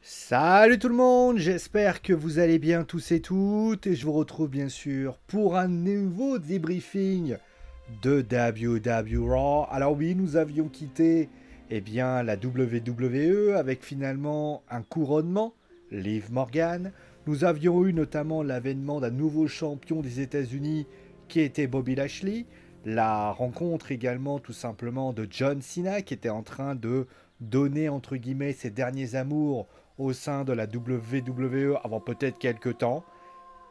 Salut tout le monde, j'espère que vous allez bien tous et toutes et je vous retrouve bien sûr pour un nouveau débriefing de WWE Raw. Alors oui, nous avions quitté la WWE avec finalement un couronnement, Liv Morgan. Nous avions eu notamment l'avènement d'un nouveau champion des États-Unis qui était Bobby Lashley. La rencontre également tout simplement de John Cena qui était en train de donner entre guillemets ses derniers amours au sein de la WWE avant peut-être quelques temps.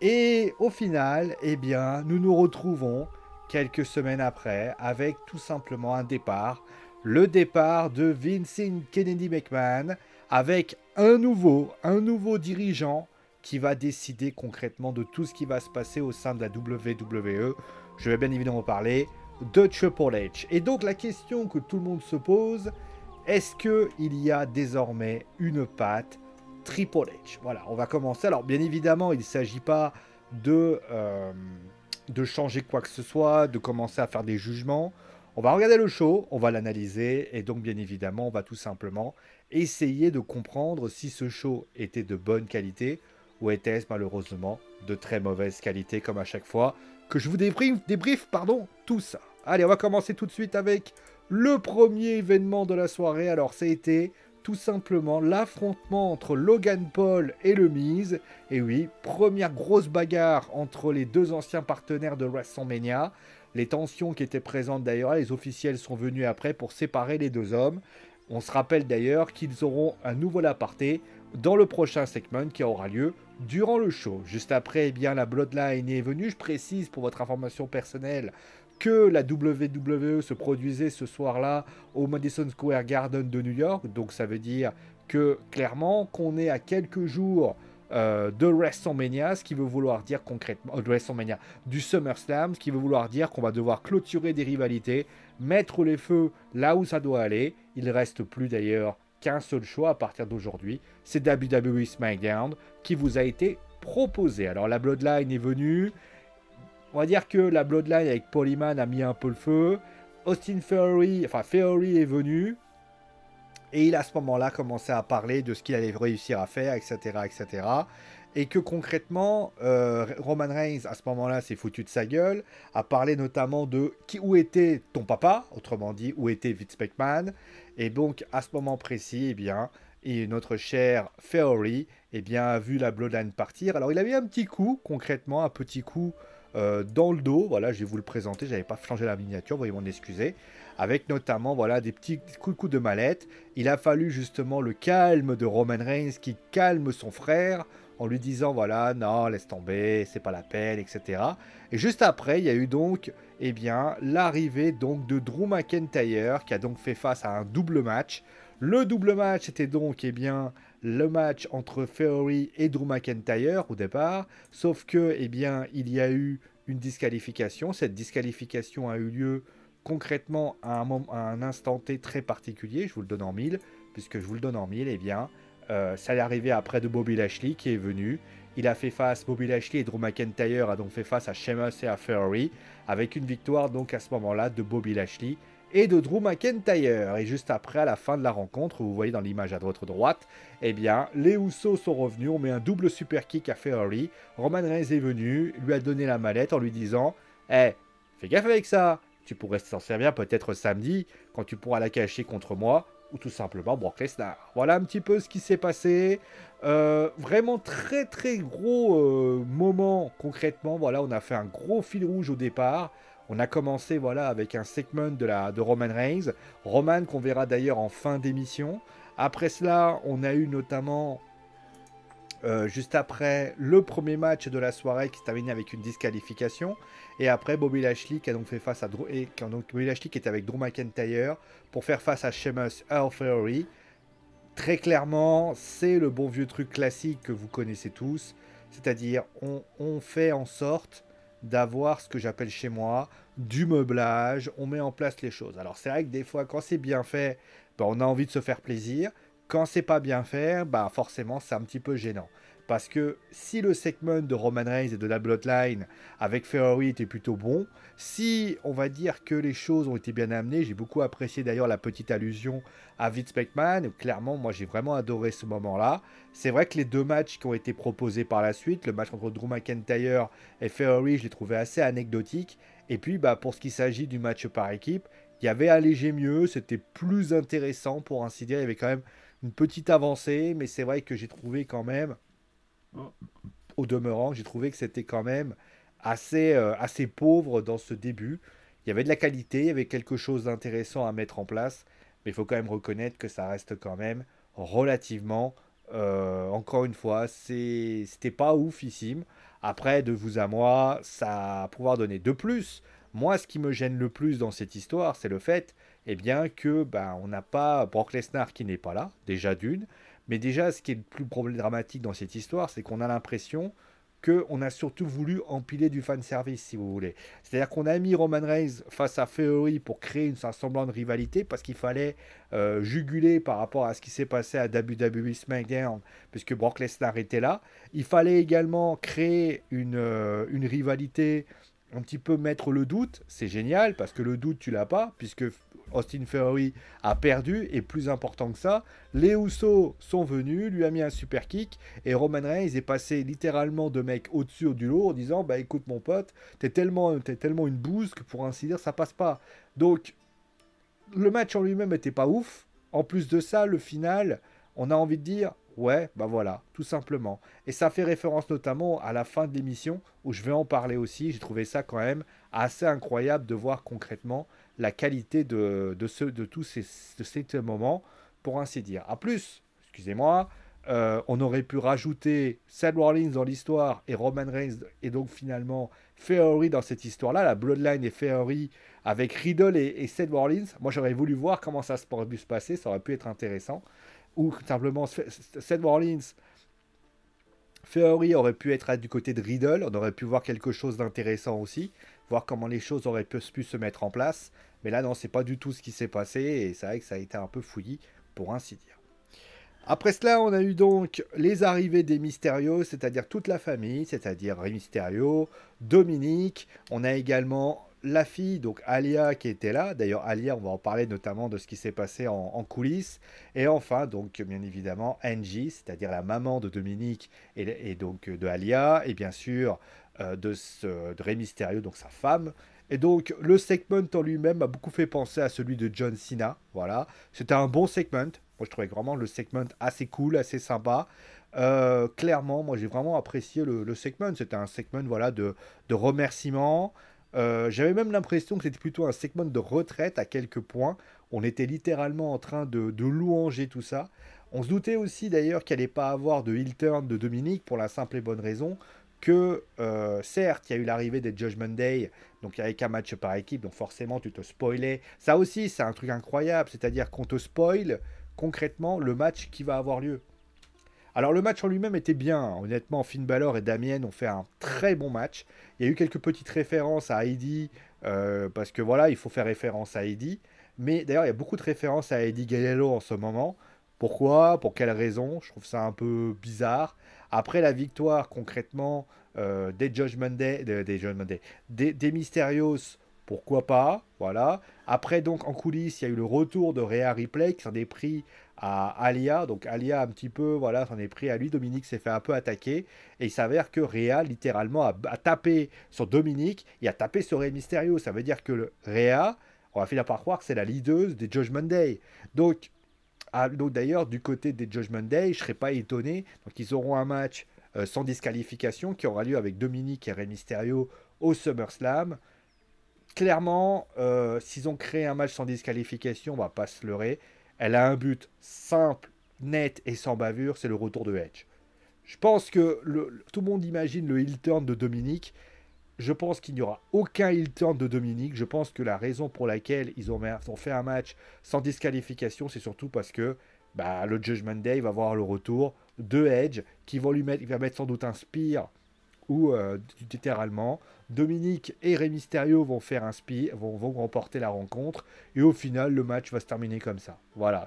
Et au final, nous nous retrouvons quelques semaines après avec tout simplement un départ. Le départ de Vincent Kennedy McMahon avec un nouveau dirigeant qui va décider concrètement de tout ce qui va se passer au sein de la WWE. Je vais bien évidemment parler de Triple H. Et donc la question que tout le monde se pose, est-ce qu'il y a désormais une patte Triple H? Voilà, on va commencer. Alors, bien évidemment, il ne s'agit pas de changer quoi que ce soit, de commencer à faire des jugements. On va regarder le show, on va l'analyser, et donc, bien évidemment, on va tout simplement essayer de comprendre si ce show était de bonne qualité ou était-ce malheureusement de très mauvaise qualité, comme à chaque fois que je vous débriefe tout ça. Allez, on va commencer tout de suite avec le premier événement de la soirée. Alors, ça a été tout simplement l'affrontement entre Logan Paul et le Miz. Et oui, première grosse bagarre entre les deux anciens partenaires de WrestleMania. Les tensions qui étaient présentes d'ailleurs, les officiels sont venus après pour séparer les deux hommes. On se rappelle d'ailleurs qu'ils auront un nouvel aparté dans le prochain segment qui aura lieu durant le show. Juste après, la Bloodline est venue. Je précise pour votre information personnelle que la WWE se produisait ce soir-là au Madison Square Garden de New York. Donc ça veut dire que clairement qu'on est à quelques jours de WrestleMania, ce qui veut vouloir dire concrètement de WrestleMania, du SummerSlam, ce qui veut vouloir dire qu'on va devoir clôturer des rivalités, mettre les feux là où ça doit aller. Il ne reste plus d'ailleurs qu'un seul choix à partir d'aujourd'hui, c'est WWE SmackDown qui vous a été proposé. Alors la Bloodline est venue. On va dire que la Bloodline avec Paul Heyman a mis un peu le feu. Austin Theory, Theory est venu. Et il a à ce moment-là commencé à parler de ce qu'il allait réussir à faire, etc. etc. Et que concrètement, Roman Reigns, à ce moment-là, s'est foutu de sa gueule, a parlé notamment de où était ton papa, autrement dit, où était Vince McMahon. Et donc, à ce moment précis, et notre cher Theory, a vu la Bloodline partir. Alors, il avait un petit coup, concrètement, un petit coup dans le dos. Voilà, je vais vous le présenter, j'avais pas changé la miniature, veuillez m'en excuser. Avec notamment des petits coups de mallette. Il a fallu justement le calme de Roman Reigns qui calme son frère en lui disant voilà, non, laisse tomber, c'est pas la peine, etc. Et juste après, il y a eu donc l'arrivée donc de Drew McIntyre qui a donc fait face à un double match. Le double match était donc le match entre Theory et Drew McIntyre au départ, sauf que il y a eu une disqualification. Cette disqualification a eu lieu concrètement à un instant T très particulier. Je vous le donne en mille, puisque je vous le donne en mille. Ça est arrivé après de Bobby Lashley qui est venu. Il a fait face, Bobby Lashley et Drew McIntyre a donc fait face à Sheamus et à Theory, avec une victoire donc à ce moment-là de Bobby Lashley et de Drew McIntyre. Et juste après, à la fin de la rencontre, vous voyez dans l'image à votre droite, les Usos sont revenus, on met un double super kick à Theory. Roman Reigns est venu, lui a donné la mallette en lui disant fais gaffe avec ça, tu pourrais s'en servir peut-être samedi, quand tu pourras la cacher contre moi, ou tout simplement Brock Lesnar. Voilà un petit peu ce qui s'est passé. Vraiment très très gros moment concrètement. Voilà, on a fait un gros fil rouge au départ. On a commencé avec un segment de Roman Reigns. Roman qu'on verra d'ailleurs en fin d'émission. Après cela, on a eu notamment juste après le premier match de la soirée qui s'est terminé avec une disqualification. Et après Bobby Lashley qui a donc fait face à Bobby Lashley qui était avec Drew McIntyre pour faire face à Sheamus et Theory. Très clairement, c'est le bon vieux truc classique que vous connaissez tous. C'est-à-dire, on fait en sorte d'avoir ce que j'appelle chez moi du meublage, on met en place les choses. Alors c'est vrai que des fois, quand c'est bien fait, on a envie de se faire plaisir. Quand c'est pas bien fait, forcément, c'est un petit peu gênant. Parce que si le segment de Roman Reigns et de la Bloodline avec Ferrari était plutôt bon, si on va dire que les choses ont été bien amenées, j'ai beaucoup apprécié d'ailleurs la petite allusion à Vince McMahon. Clairement, moi j'ai vraiment adoré ce moment-là. C'est vrai que les deux matchs qui ont été proposés par la suite, le match entre Drew McIntyre et Ferrari, je l'ai trouvé assez anecdotique. Et puis bah, pour ce qui s'agit du match par équipe, il y avait un léger mieux, c'était plus intéressant pour ainsi dire. Il y avait quand même une petite avancée, mais c'est vrai que j'ai trouvé quand même, au demeurant, j'ai trouvé que c'était quand même assez pauvre dans ce début. Il y avait de la qualité, il y avait quelque chose d'intéressant à mettre en place, mais il faut quand même reconnaître que ça reste quand même relativement, encore une fois, c'était pas oufissime. Après, de vous à moi, ça va pouvoir donner de plus. Moi, ce qui me gêne le plus dans cette histoire, c'est le fait, eh bien, que ben, on n'a pas Brock Lesnar qui n'est pas là, déjà d'une. Mais déjà, ce qui est le plus dramatique dans cette histoire, c'est qu'on a l'impression qu'on a surtout voulu empiler du fanservice, si vous voulez. C'est-à-dire qu'on a mis Roman Reigns face à Theory pour créer un semblant de rivalité, parce qu'il fallait juguler par rapport à ce qui s'est passé à WWE SmackDown, puisque Brock Lesnar était là. Il fallait également créer une rivalité, un petit peu mettre le doute. C'est génial, parce que le doute, tu l'as pas, puisque Austin Theory a perdu, et plus important que ça, les Usos sont venus, lui a mis un super kick, et Roman Reigns est passé littéralement de mec au-dessus du lot en disant bah écoute mon pote, t'es tellement une bouse que pour ainsi dire ça passe pas. Donc le match en lui-même était pas ouf. En plus de ça, le final, on a envie de dire ouais, bah voilà, tout simplement. Et ça fait référence notamment à la fin de l'émission où je vais en parler aussi. J'ai trouvé ça quand même assez incroyable de voir concrètement la qualité de tous ces moments, pour ainsi dire. En plus, excusez-moi, on aurait pu rajouter Seth Rollins dans l'histoire et Roman Reigns et donc finalement Theory dans cette histoire-là, la Bloodline et Theory avec Riddle et Seth Rollins. Moi, j'aurais voulu voir comment ça aurait pu se passer, ça aurait pu être intéressant. Ou simplement Seth Rollins, Theory aurait pu être du côté de Riddle, on aurait pu voir quelque chose d'intéressant aussi, voir comment les choses auraient pu se mettre en place. Mais là, non, c'est pas du tout ce qui s'est passé et c'est vrai que ça a été un peu fouillis, pour ainsi dire. Après cela, on a eu donc les arrivées des Mysterio, c'est-à-dire toute la famille, c'est-à-dire Rey Mysterio, Dominique. On a également la fille, donc Alia, qui était là. D'ailleurs, Alia, on va en parler notamment de ce qui s'est passé en coulisses. Et enfin, donc, bien évidemment, Angie, c'est-à-dire la maman de Dominique et donc de Alia. Et bien sûr, de Rey Mysterio, donc sa femme. Et donc, le segment en lui-même m'a beaucoup fait penser à celui de John Cena. Voilà. C'était un bon segment. Moi, je trouvais vraiment le segment assez cool, assez sympa. Clairement, moi, j'ai vraiment apprécié le segment. C'était un segment voilà, de remerciements. J'avais même l'impression que c'était plutôt un segment de retraite à quelques points. On était littéralement en train de louanger tout ça. On se doutait aussi d'ailleurs qu'il n'allait pas avoir de heel turn de Dominique pour la simple et bonne raison que, certes, il y a eu l'arrivée des Judgment Day, donc avec un match par équipe, donc forcément tu te spoilais. Ça aussi, c'est un truc incroyable, c'est-à-dire qu'on te spoil concrètement le match qui va avoir lieu. Alors le match en lui-même était bien, honnêtement, Finn Balor et Damien ont fait un très bon match. Il y a eu quelques petites références à Heidi, parce que voilà, il faut faire référence à Heidi. Mais d'ailleurs, il y a beaucoup de références à Eddie Guerrero en ce moment. Pourquoi? Pour quelles raisons? Je trouve ça un peu bizarre. Après la victoire, concrètement, des Judgment Day, des Mysterios, pourquoi pas? Voilà. Après, donc, en coulisses, il y a eu le retour de Rhea Ripley qui s'en est pris à Alia. Donc, Alia, un petit peu, voilà, s'en est pris à lui. Dominique s'est fait un peu attaquer. Et il s'avère que Rhea, littéralement, a tapé sur Dominique et a tapé sur Rey Mysterio. Ça veut dire que Rhea, on va finir par croire que c'est la leaduse des Judgment Day. Donc d'ailleurs, du côté des Judgment Day, je ne serais pas étonné. Donc, ils auront un match sans disqualification qui aura lieu avec Dominique et Rey Mysterio au SummerSlam. Clairement, s'ils ont créé un match sans disqualification, on va pas se leurrer. Elle a un but simple, net et sans bavure, c'est le retour de Edge. Je pense que tout le monde imagine le heel turn de Dominique. Je pense qu'il n'y aura aucun heel turn de Dominique. Je pense que la raison pour laquelle ils ont fait un match sans disqualification, c'est surtout parce que bah, le Judgment Day va voir le retour de Edge qui il va mettre sans doute un spear où littéralement Dominique et Rey Mysterio vont faire vont remporter la rencontre et au final le match va se terminer comme ça. Voilà,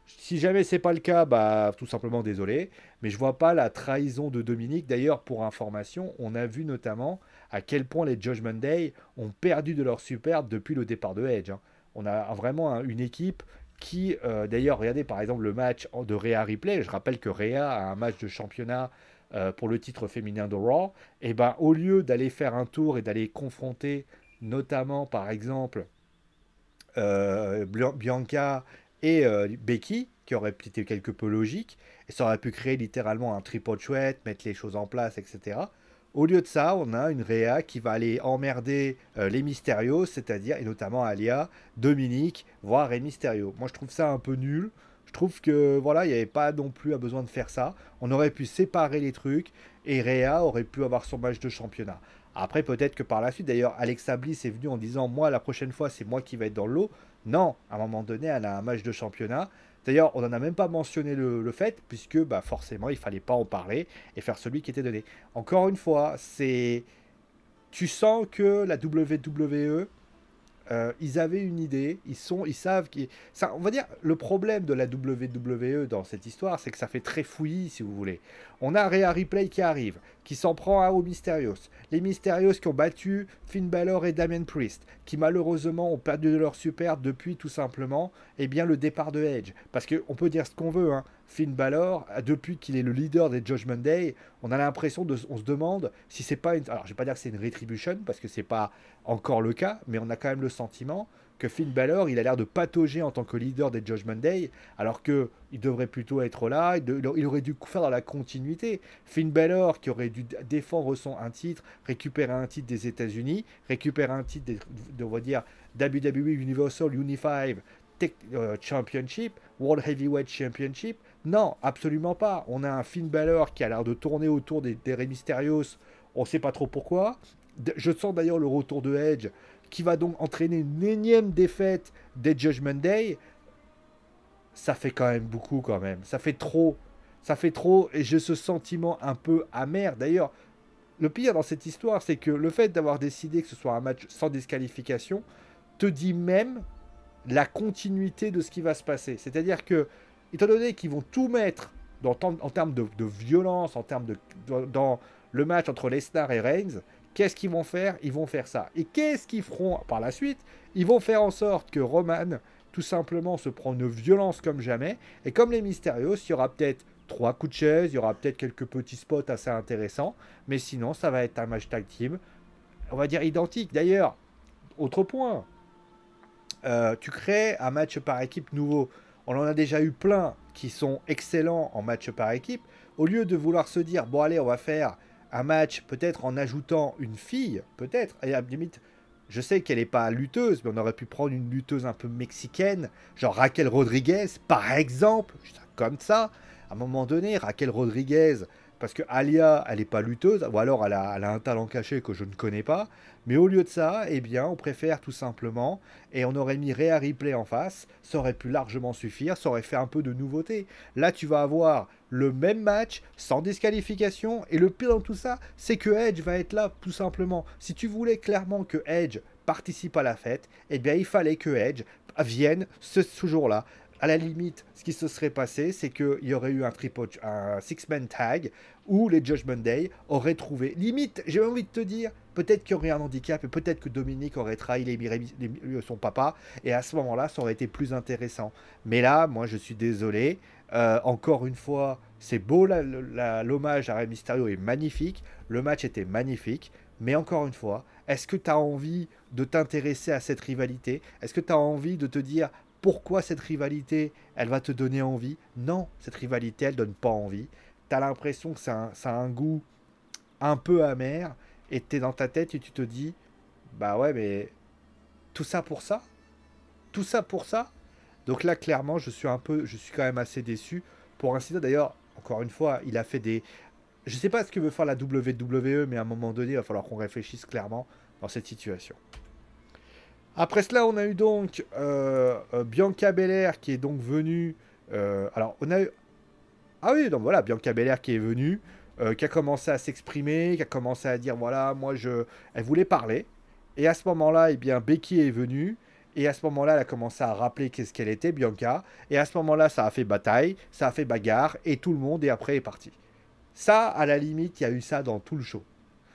Si jamais c'est pas le cas, bah tout simplement désolé, mais je vois pas la trahison de Dominique. D'ailleurs, pour information, on a vu notamment à quel point les Judgment Day ont perdu de leur superbe depuis le départ de Edge, hein. On a vraiment une équipe qui, d'ailleurs, regardez par exemple le match de Rhea Ripley. Je rappelle que Rhea a un match de championnat pour le titre féminin de Raw. Et ben, au lieu d'aller faire un tour et d'aller confronter, notamment par exemple Bianca et Becky, qui aurait été quelque peu logique, et ça aurait pu créer littéralement un triple threat, mettre les choses en place, etc. Au lieu de ça, on a une Rhea qui va aller emmerder les Mysterios, c'est-à-dire, et notamment Alia, Dominique, voire Rey Mysterio. Moi, je trouve ça un peu nul. Je trouve que voilà, il n'y avait pas non plus besoin de faire ça. On aurait pu séparer les trucs et Rhea aurait pu avoir son match de championnat. Après, peut-être que par la suite, d'ailleurs, Alexa Bliss est venue en disant moi, la prochaine fois, c'est moi qui vais être dans l'eau. Non, à un moment donné, elle a un match de championnat. D'ailleurs, on n'en a même pas mentionné le fait, puisque bah, forcément, il fallait pas en parler et faire celui qui était donné. Encore une fois, c'est. Tu sens que la WWE, ils avaient une idée, ils savent ça, on va dire, le problème de la WWE dans cette histoire, c'est que ça fait très fouillis, si vous voulez. On a Rhea Ripley qui arrive, qui s'en prend aux Mysterios. Les Mysterios qui ont battu Finn Balor et Damian Priest, qui malheureusement ont perdu de leur super depuis tout simplement, bien, le départ de Edge. Parce qu'on peut dire ce qu'on veut, hein. Finn Balor, depuis qu'il est le leader des Judgment Day, on a l'impression on se demande si c'est pas une. Alors, je vais pas dire que c'est une retribution, parce que c'est pas encore le cas, mais on a quand même le sentiment que Finn Balor, il a l'air de patauger en tant que leader des Judgment Day, alors que il devrait plutôt être là, il aurait dû faire dans la continuité. Finn Balor, qui aurait dû défendre un titre, récupérer un titre des États-Unis, récupérer un titre on va dire, WWE Universal Unified Championship, World Heavyweight Championship. Non, absolument pas. On a un Finn Balor qui a l'air de tourner autour des Rey Mysterios. On ne sait pas trop pourquoi. Je sens d'ailleurs le retour de Edge qui va donc entraîner une énième défaite des Judgment Day. Ça fait quand même beaucoup quand même. Ça fait trop. Ça fait trop et j'ai ce sentiment un peu amer. D'ailleurs, le pire dans cette histoire, c'est que le fait d'avoir décidé que ce soit un match sans disqualification te dit même la continuité de ce qui va se passer. C'est-à-dire que, étant donné qu'ils vont tout mettre en termes de violence, en termes dans le match entre Lesnar et Reigns, qu'est-ce qu'ils vont faire? Ils vont faire ça. Et qu'est-ce qu'ils feront par la suite? Ils vont faire en sorte que Roman, tout simplement, se prend une violence comme jamais. Et comme les Mysterios, il y aura peut-être 3 coups de chaise, il y aura peut-être quelques petits spots assez intéressants. Mais sinon, ça va être un match tag team, on va dire identique. D'ailleurs, autre point, tu crées un match par équipe nouveau. On en a déjà eu plein qui sont excellents en match par équipe. Au lieu de vouloir se dire, bon allez, on va faire un match peut-être en ajoutant une fille, peut-être, et à la limite, je sais qu'elle n'est pas lutteuse, mais on aurait pu prendre une lutteuse un peu mexicaine, genre Raquel Rodriguez, par exemple, comme ça. À un moment donné, Raquel Rodriguez, parce que Alia, elle n'est pas lutteuse, ou alors elle a un talent caché que je ne connais pas. Mais au lieu de ça, eh bien, on préfère tout simplement, et on aurait mis Rhea Ripley en face, ça aurait pu largement suffire, ça aurait fait un peu de nouveauté. Là, tu vas avoir le même match, sans disqualification, et le pire dans tout ça, c'est que Edge va être là, tout simplement. Si tu voulais clairement que Edge participe à la fête, eh bien, il fallait que Edge vienne ce jour-là. À la limite, ce qui se serait passé, c'est qu'il y aurait eu un six-man tag où les Judgment Day auraient trouvé. Limite, j'ai envie de te dire, peut-être qu'il y aurait un handicap et peut-être que Dominique aurait trahi son papa et à ce moment-là, ça aurait été plus intéressant. Mais là, moi, je suis désolé. Encore une fois, c'est beau, l'hommage à Rey Mysterio est magnifique. Le match était magnifique. Mais encore une fois, est-ce que tu as envie de t'intéresser à cette rivalité? Est-ce que tu as envie de te dire pourquoi cette rivalité, elle va te donner envie? Non, cette rivalité, elle donne pas envie. Tu as l'impression que ça a un goût un peu amer et tu es dans ta tête et tu te dis, bah ouais, mais tout ça pour ça? Tout ça pour ça? Donc là, clairement, je suis quand même assez déçu. Pour ainsi dire, d'ailleurs, encore une fois, il a fait des. Je sais pas ce que veut faire la WWE, mais à un moment donné, il va falloir qu'on réfléchisse clairement dans cette situation. Après cela, on a eu donc Bianca Belair qui est donc venue. Alors, on a eu. Ah oui, donc voilà, Bianca Belair qui est venue, qui a commencé à s'exprimer, qui a commencé à dire voilà, moi je. Elle voulait parler. Et à ce moment-là, eh bien, Becky est venue Et à ce moment-là, elle a commencé à rappeler qu'est-ce qu'elle était, Bianca. Et à ce moment-là, ça a fait bataille, ça a fait bagarre, et tout le monde, et après, est parti. Ça, à la limite, il y a eu ça dans tout le show.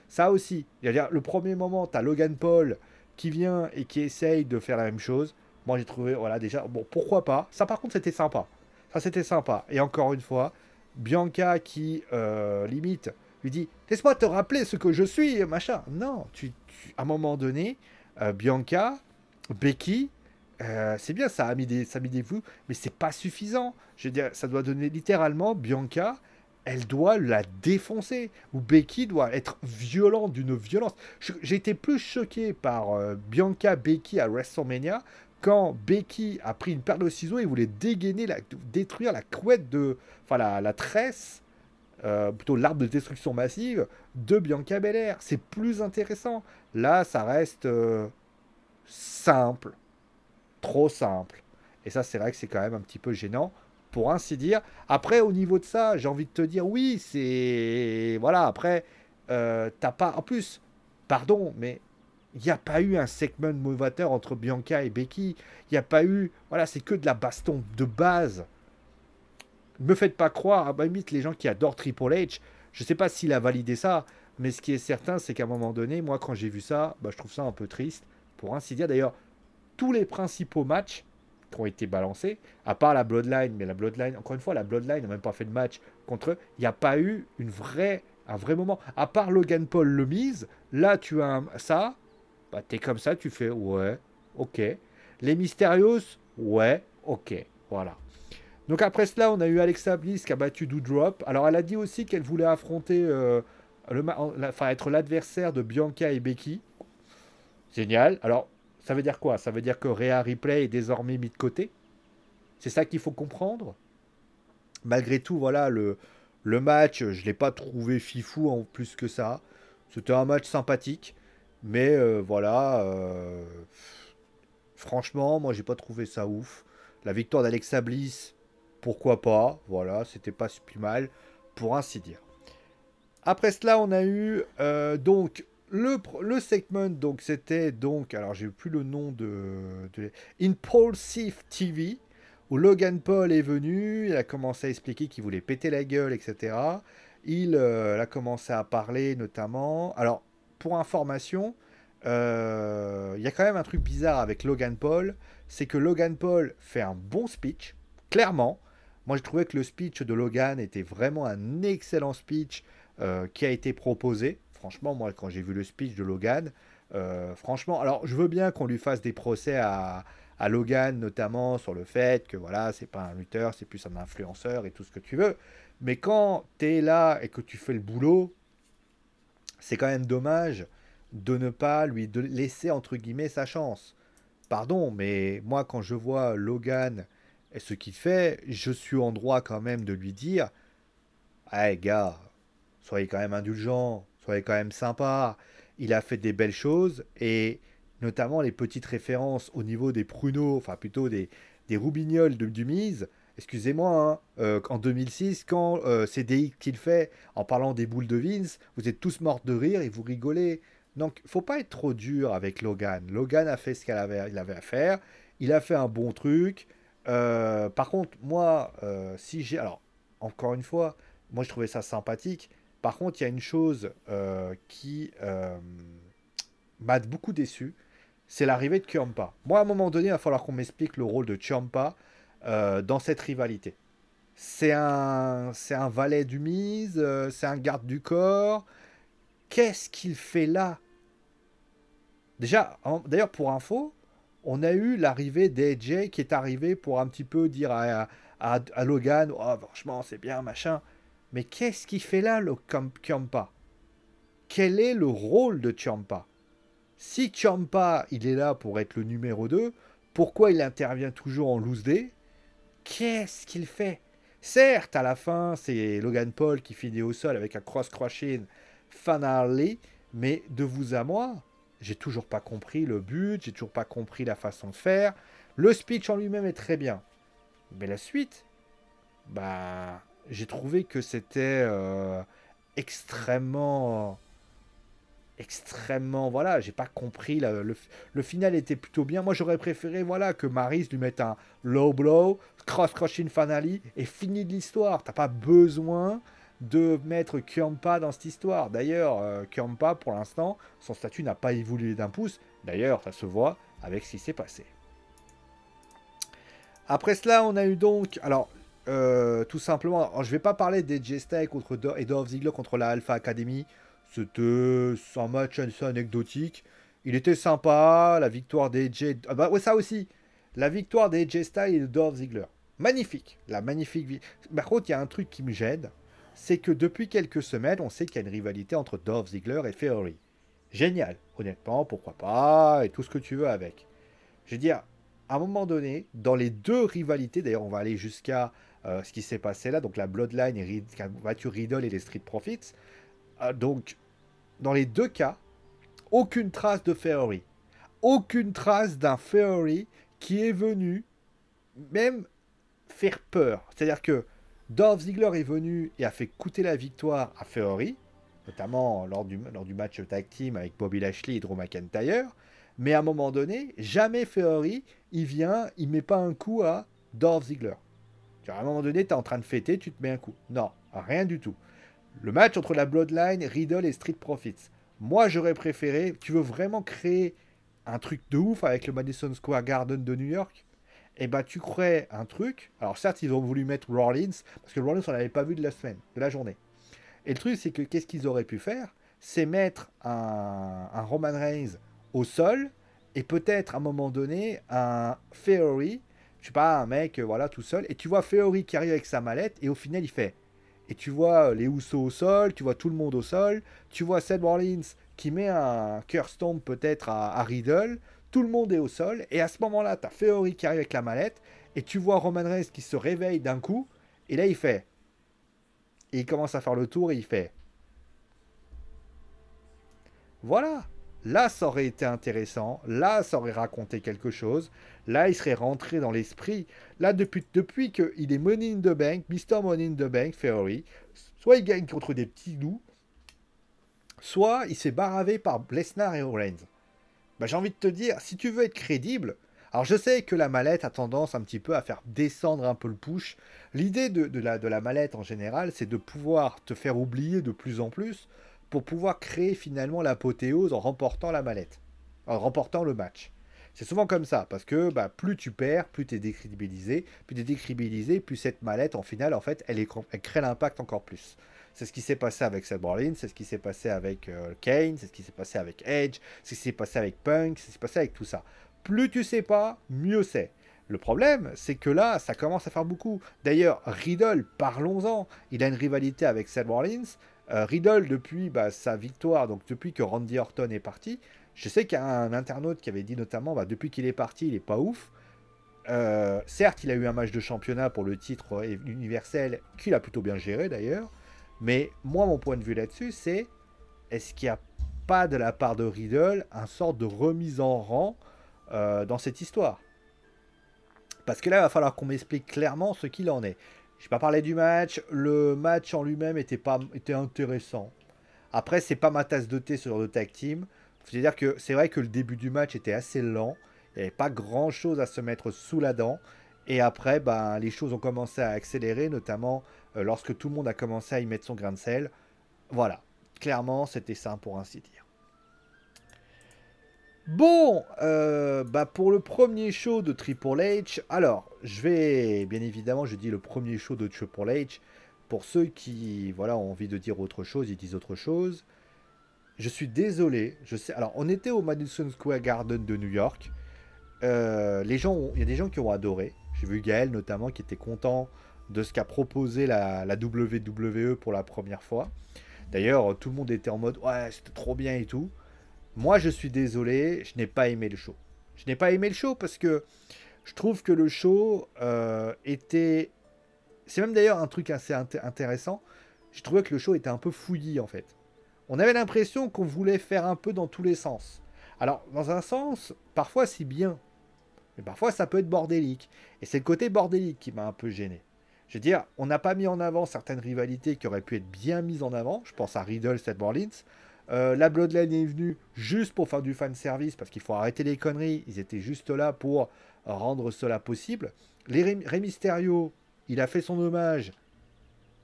Ça aussi, c'est-à-dire le premier moment, tu as Logan Paul qui vient et qui essaye de faire la même chose. Moi, j'ai trouvé, voilà, déjà, bon, pourquoi pas. Ça, par contre, c'était sympa. Ça, c'était sympa. Et encore une fois, Bianca qui, limite, lui dit, laisse-moi te rappeler ce que je suis, machin. Non, à un moment donné, Bianca, Becky, c'est bien, ça a mis des vues, mais c'est pas suffisant. Je veux dire, ça doit donner littéralement Bianca, elle doit la défoncer. Ou Becky doit être violente d'une violence. J'ai été plus choqué par Bianca Becky à WrestleMania quand Becky a pris une paire de ciseaux et voulait détruire la couette de. Enfin, la tresse, plutôt l'arbre de destruction massive de Bianca Belair. C'est plus intéressant. Là, ça reste simple. Trop simple. Et ça, c'est vrai que c'est quand même un petit peu gênant, pour ainsi dire. Après, au niveau de ça, j'ai envie de te dire, oui, c'est... Voilà, après, t'as pas... En plus, pardon, mais il n'y a pas eu un segment novateur entre Bianca et Becky. Il n'y a pas eu... Voilà, c'est que de la baston de base. Ne me faites pas croire, à ma limite, les gens qui adorent Triple H, je sais pas s'il a validé ça, mais ce qui est certain, c'est qu'à un moment donné, moi, quand j'ai vu ça, bah, je trouve ça un peu triste, pour ainsi dire. D'ailleurs, tous les principaux matchs qui ont été balancés, à part la Bloodline, mais la Bloodline, encore une fois, la Bloodline n'a même pas fait de match contre eux, il n'y a pas eu un vrai moment. À part Logan Paul le mise, là tu as ça, bah t'es comme ça, tu fais ouais, ok. Les Mysterios, ouais, ok, voilà. Donc après cela, on a eu Alexa Bliss qui a battu Doudrop. Alors elle a dit aussi qu'elle voulait affronter, enfin être l'adversaire de Bianca et Becky. Génial. Alors, ça veut dire quoi? Ça veut dire que Rhea Ripley est désormais mis de côté. C'est ça qu'il faut comprendre. Malgré tout, voilà, le match, je ne l'ai pas trouvé fifou en plus que ça. C'était un match sympathique. Mais voilà, franchement, moi, j'ai pas trouvé ça ouf. La victoire d'Alexa Bliss, pourquoi pas? Voilà, c'était pas si plus mal, pour ainsi dire. Après cela, on a eu donc le segment, donc c'était donc, alors j'ai plus le nom de Impulsive TV, où Logan Paul est venu, il a commencé à expliquer qu'il voulait péter la gueule, etc. Il a commencé à parler notamment. Alors, pour information, il y a quand même un truc bizarre avec Logan Paul, c'est que Logan Paul fait un bon speech, clairement. Moi, je trouvais que le speech de Logan était vraiment un excellent speech qui a été proposé. Franchement, moi, quand j'ai vu le speech de Logan, franchement, alors je veux bien qu'on lui fasse des procès à Logan, notamment sur le fait que voilà, c'est pas un lutteur, c'est plus un influenceur et tout ce que tu veux. Mais quand tu es là et que tu fais le boulot, c'est quand même dommage de ne pas lui laisser entre guillemets sa chance. Pardon, mais moi, quand je vois Logan et ce qu'il fait, je suis en droit quand même de lui dire, hey gars, soyez quand même indulgents, soyez quand même sympas. Il a fait des belles choses et notamment les petites références au niveau des pruneaux, enfin plutôt des roubignoles du Mise. Excusez-moi, hein, en 2006, quand c'est DX qu'il fait en parlant des boules de Vince, vous êtes tous morts de rire et vous rigolez. Donc, faut pas être trop dur avec Logan. Logan a fait ce il avait à faire. Il a fait un bon truc. Par contre, moi, si j'ai. Alors, encore une fois, moi je trouvais ça sympathique. Par contre, il y a une chose qui m'a beaucoup déçu, c'est l'arrivée de Ciampa. Moi, à un moment donné, il va falloir qu'on m'explique le rôle de Ciampa dans cette rivalité. C'est un valet du Mise, c'est un garde du corps. Qu'est-ce qu'il fait là? Déjà, d'ailleurs, pour info, on a eu l'arrivée d'AJ qui est arrivé pour un petit peu dire à Logan, oh, franchement, c'est bien, machin. Mais qu'est-ce qu'il fait là, le Ciampa? Quel est le rôle de Ciampa? Si Ciampa, il est là pour être le numéro 2, pourquoi il intervient toujours en loose day? Qu'est-ce qu'il fait? Certes, à la fin, c'est Logan Paul qui finit au sol avec un cross-crushing finale, mais de vous à moi, j'ai toujours pas compris le but, j'ai toujours pas compris la façon de faire. Le speech en lui-même est très bien, mais la suite, bah, j'ai trouvé que c'était extrêmement extrêmement, voilà, j'ai pas compris, le final était plutôt bien. Moi j'aurais préféré, voilà, que Maryse lui mette un low blow, cross-crushing finale et fini de l'histoire. T'as pas besoin de mettre Ciampa dans cette histoire. D'ailleurs, Ciampa pour l'instant, son statut n'a pas évolué d'un pouce. D'ailleurs, ça se voit avec ce qui s'est passé. Après cela, on a eu donc, alors, tout simplement, alors, je vais pas parler d'AJ Styles et Dolph Ziggler contre la Alpha Academy. C'était un match assez anecdotique. Il était sympa, la victoire d'AJ. Ah bah ouais, ça aussi. La victoire d'AJ Styles et de Dolph Ziggler. Magnifique. La magnifique vie. Par contre, il y a un truc qui me gêne. C'est que depuis quelques semaines, on sait qu'il y a une rivalité entre Dolph Ziggler et Theory. Génial. Honnêtement, pourquoi pas, et tout ce que tu veux avec. Je veux dire, à un moment donné, dans les deux rivalités, d'ailleurs, on va aller jusqu'à ce qui s'est passé là, donc la Bloodline qui a battu Riddle et les Street Profits. Donc, dans les deux cas, aucune trace de Theory. Aucune trace d'un Theory qui est venu même faire peur. C'est-à-dire que Dolph Ziggler est venu et a fait coûter la victoire à Theory, notamment lors du match tag team avec Bobby Lashley et Drew McIntyre. Mais à un moment donné, jamais Theory, il vient, il met pas un coup à Dolph Ziggler. À un moment donné, tu es en train de fêter, tu te mets un coup. Non, rien du tout. Le match entre la Bloodline, Riddle et Street Profits. Moi, j'aurais préféré. Tu veux vraiment créer un truc de ouf avec le Madison Square Garden de New York? Eh ben, tu crées un truc. Alors, certes, ils ont voulu mettre Rollins, parce que Rollins, on l'avait pas vu de la semaine, de la journée. Et le truc, c'est que qu'est-ce qu'ils auraient pu faire? C'est mettre un Roman Reigns au sol et peut-être à un moment donné un Theory, je sais pas, un mec voilà tout seul, et tu vois Theory qui arrive avec sa mallette et au final il fait. Et tu vois les Usos au sol, tu vois tout le monde au sol, tu vois Seth Rollins qui met un Curse Stomp peut-être à Riddle, tout le monde est au sol, et à ce moment-là, tu as Theory qui arrive avec la mallette, et tu vois Roman Reigns qui se réveille d'un coup, et là il fait. Et il commence à faire le tour et il fait. Voilà. Là, ça aurait été intéressant. Là, ça aurait raconté quelque chose. Là, il serait rentré dans l'esprit. Là, depuis qu'il est Money in the Bank, Mr. Money in the Bank, Theory, soit il gagne contre des petits loups, soit il s'est baravé par Lesnar et Reigns. Bah, j'ai envie de te dire, si tu veux être crédible, alors je sais que la mallette a tendance un petit peu à faire descendre un peu le push. L'idée de la mallette en général, c'est de pouvoir te faire oublier de plus en plus pour pouvoir créer finalement l'apothéose en remportant la mallette, en remportant le match. C'est souvent comme ça, parce que bah, plus tu perds, plus tu es décrédibilisé, plus cette mallette en finale, en fait, elle crée l'impact encore plus. C'est ce qui s'est passé avec Seth Rollins, c'est ce qui s'est passé avec Kane, c'est ce qui s'est passé avec Edge, c'est ce qui s'est passé avec Punk, c'est ce qui s'est passé avec tout ça. Plus tu sais pas, mieux c'est. Le problème, c'est que là, ça commence à faire beaucoup. D'ailleurs, Riddle, parlons-en, il a une rivalité avec Seth Rollins. Riddle, depuis sa victoire, donc depuis que Randy Orton est parti, je sais qu'il y a un internaute qui avait dit notamment, depuis qu'il est parti, il est pas ouf. Certes, il a eu un match de championnat pour le titre universel, qu'il a plutôt bien géré d'ailleurs. Mais moi, mon point de vue là-dessus, c'est est-ce qu'il n'y a pas de la part de Riddle un sort de remise en rang dans cette histoire? Parce que là, il va falloir qu'on m'explique clairement ce qu'il en est. Je n'ai pas parlé du match. Le match en lui-même était intéressant. Après, c'est pas ma tasse de thé ce genre de tag team. C'est-à-dire que c'est vrai que le début du match était assez lent. Il n'y avait pas grand-chose à se mettre sous la dent. Et après, les choses ont commencé à accélérer, notamment lorsque tout le monde a commencé à y mettre son grain de sel. Voilà. Clairement, c'était ça pour ainsi dire. Bon, pour le premier show de Triple H, alors, bien évidemment, je dis le premier show de Triple H. Pour ceux qui, voilà, ont envie de dire autre chose, ils disent autre chose. Je suis désolé, je sais. Alors, on était au Madison Square Garden de New York. Il y a des gens qui ont adoré. J'ai vu Gaël notamment qui était content de ce qu'a proposé la WWE pour la première fois. D'ailleurs, tout le monde était en mode ouais, c'était trop bien et tout. Moi, je suis désolé, je n'ai pas aimé le show. Je n'ai pas aimé le show parce que je trouve que le show était. C'est même d'ailleurs un truc assez intéressant. Je trouvais que le show était un peu fouillis en fait. On avait l'impression qu'on voulait faire un peu dans tous les sens. Alors, dans un sens, parfois c'est bien, mais parfois ça peut être bordélique. Et c'est le côté bordélique qui m'a un peu gêné. Je veux dire, on n'a pas mis en avant certaines rivalités qui auraient pu être bien mises en avant. Je pense à Riddle, Seth Rollins. La Bloodline est venue juste pour faire du fan service parce qu'il faut arrêter les conneries. Ils étaient juste là pour rendre cela possible. Rey Mysterio, il a fait son hommage.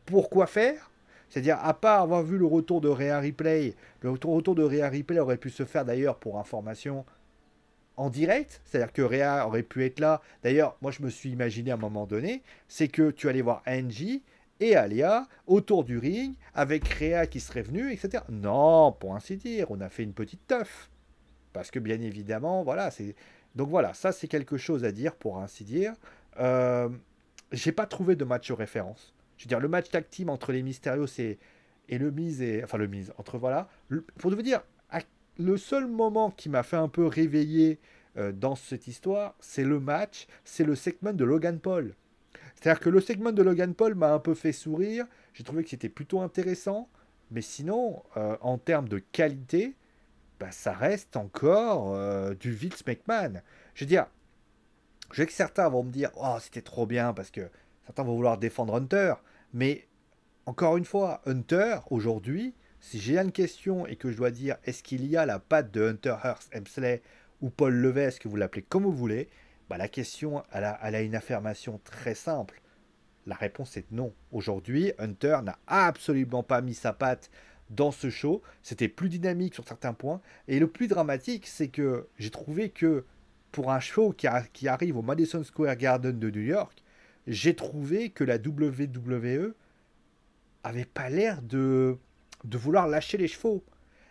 Pourquoi faire? C'est-à-dire, à part avoir vu le retour de Rhea Ripley, le retour de Rhea Ripley aurait pu se faire d'ailleurs pour information en direct, c'est-à-dire que Rhea aurait pu être là. D'ailleurs, moi je me suis imaginé à un moment donné, c'est que tu allais voir Angie et Alia autour du ring avec Rhea qui serait venue, etc. Non, pour ainsi dire, on a fait une petite teuf. Parce que bien évidemment, voilà, c'est. Donc voilà, ça c'est quelque chose à dire pour ainsi dire. Euh, j'ai pas trouvé de match référence. Je veux dire, le match tag team entre les Mysterios et le Miz et. Enfin, le Miz, entre voilà. Pour vous dire, le seul moment qui m'a fait un peu réveiller dans cette histoire, c'est le match, c'est le segment de Logan Paul. C'est-à-dire que le segment de Logan Paul m'a un peu fait sourire. J'ai trouvé que c'était plutôt intéressant. Mais sinon, en termes de qualité, bah, ça reste encore du Vince McMahon. Je veux dire, je sais que certains vont me dire, oh, c'était trop bien parce que certains vont vouloir défendre Hunter. Mais encore une fois, Hunter, aujourd'hui, si j'ai une question et que je dois dire, est-ce qu'il y a la patte de Hunter Hearst Helmsley ou Paul Levesque, que vous l'appelez comme vous voulez, bah, la question, elle a une affirmation très simple. La réponse est non. Aujourd'hui, Hunter n'a absolument pas mis sa patte dans ce show. C'était plus dynamique sur certains points. Et le plus dramatique, c'est que j'ai trouvé que pour un show qui arrive au Madison Square Garden de New York, j'ai trouvé que la WWE avait pas l'air de vouloir lâcher les chevaux.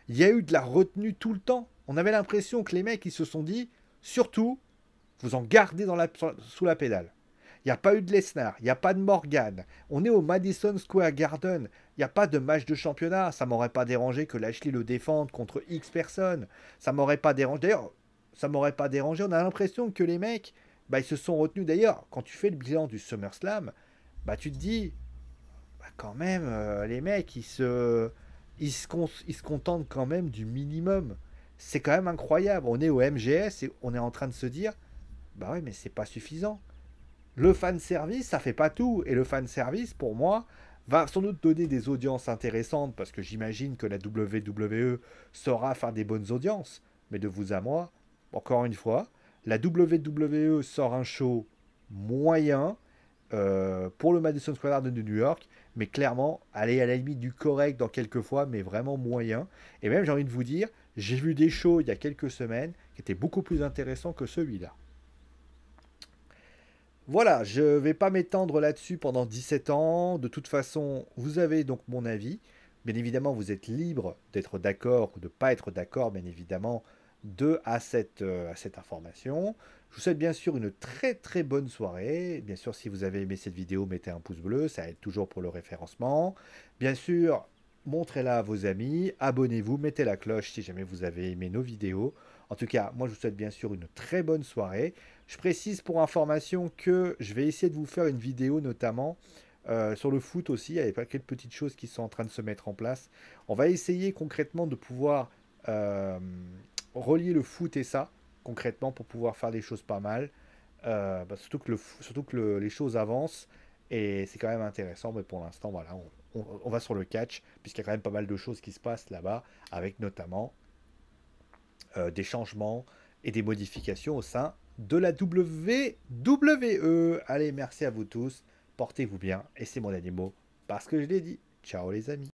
Il y a eu de la retenue tout le temps. On avait l'impression que les mecs, ils se sont dit, surtout, vous en gardez sous la pédale. Il n'y a pas eu de Lesnar, il n'y a pas de Morgan. On est au Madison Square Garden. Il n'y a pas de match de championnat. Ça m'aurait pas dérangé que Lashley le défende contre X personnes. Ça m'aurait pas dérangé. D'ailleurs, ça m'aurait pas dérangé. On a l'impression que les mecs, bah, ils se sont retenus. D'ailleurs, quand tu fais le bilan du SummerSlam, bah, tu te dis, bah, quand même, les mecs, ils se contentent quand même du minimum. C'est quand même incroyable. On est au MGS et on est en train de se dire, bah ouais, mais c'est pas suffisant. Le fan service, ça fait pas tout. Et le fan service, pour moi, va sans doute donner des audiences intéressantes parce que j'imagine que la WWE saura faire des bonnes audiences. Mais de vous à moi, encore une fois, la WWE sort un show moyen pour le Madison Square Garden de New York, mais clairement, aller à la limite du correct dans quelques fois, mais vraiment moyen. Et même, j'ai envie de vous dire, j'ai vu des shows il y a quelques semaines qui étaient beaucoup plus intéressants que celui-là. Voilà, je ne vais pas m'étendre là-dessus pendant 17 ans. De toute façon, vous avez donc mon avis. Bien évidemment, vous êtes libre d'être d'accord ou de ne pas être d'accord, bien évidemment, à cette information. Je vous souhaite bien sûr une très très bonne soirée. Bien sûr, si vous avez aimé cette vidéo, mettez un pouce bleu, ça aide toujours pour le référencement. Bien sûr, montrez-la à vos amis, abonnez-vous, mettez la cloche si jamais vous avez aimé nos vidéos. En tout cas, moi je vous souhaite bien sûr une très bonne soirée. Je précise pour information que je vais essayer de vous faire une vidéo notamment sur le foot aussi. Il y a quelques petites choses qui sont en train de se mettre en place. On va essayer concrètement de pouvoir relier le foot et ça, concrètement, pour pouvoir faire des choses pas mal. Surtout que, les choses avancent et c'est quand même intéressant. Mais pour l'instant, voilà, on va sur le catch, puisqu'il y a quand même pas mal de choses qui se passent là-bas, avec notamment des changements et des modifications au sein de la WWE. Allez, merci à vous tous, portez-vous bien, et c'est mon animaux, parce que je l'ai dit. Ciao les amis.